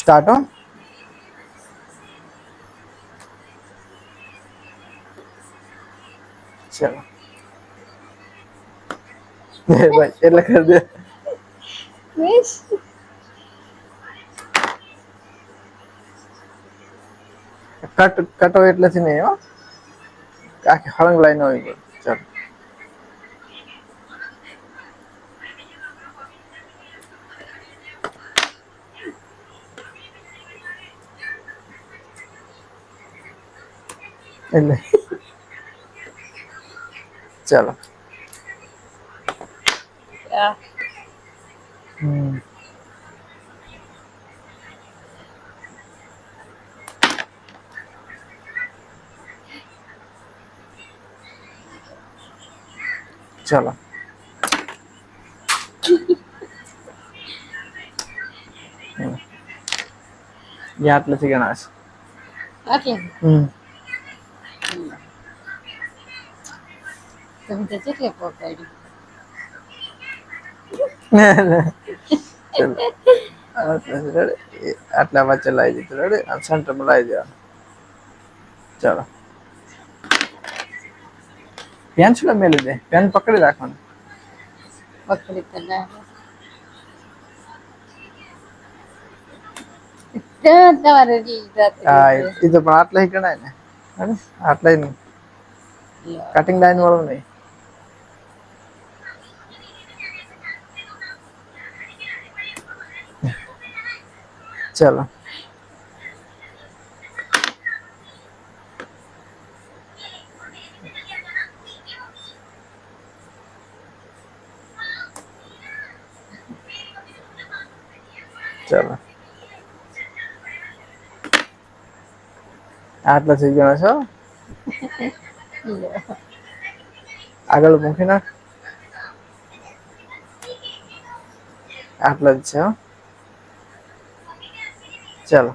Start હો. ચલો ભાઈ એટલે કરી દે. કટ હોય એટલેથી નહીં હો, આખી હળંગ લાઈન હોય ગઈ. ચાલો એટલે ચાલો હમ ચાલો આટલેથી ગણા છે. હમ તમે તો કેટલે પહોંચાડી. આટલામાં ચલાવી દીધું રેડી અને સેન્ટરમાં લાવી દેવાનું. ચાલો પેન શું મેલી દે, પેન પકડી રાખવાનું. પકડી તો ના તમારે હા એ તો પણ આટલા ગણાય ને, આટલા નહી કટિંગ લાઈન વાળું નહી. ચાલો ચાલો આટલા થઈ ગયો છો. આગળ મૂકી નાખ. આટલા જ છે. ચાલો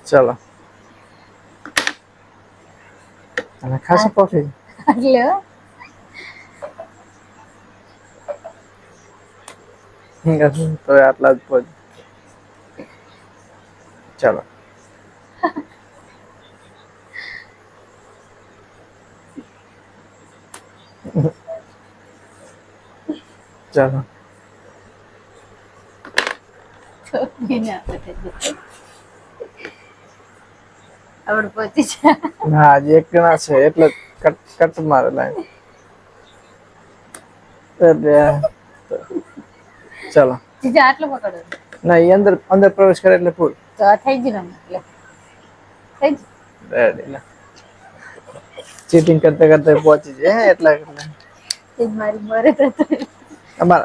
ચાલો અને ખાસા કોફી તો આટલા જ પહોંચ. ચાલો ચાલો આવડ પહોંચી છે. હા હજી એક જણા છે એટલે કટ મારે લાઈન. ચાલો જીજા આટલું પકડો. ના એ અંદર અંદર પ્રવેશ કરે એટલે ફૂલ. તો આ થઈ ગયું ને એટલે થઈ ચીટિંગ કરતા કરતા પહોંચી જાય એટલા. જ મારી મરે તો અમાર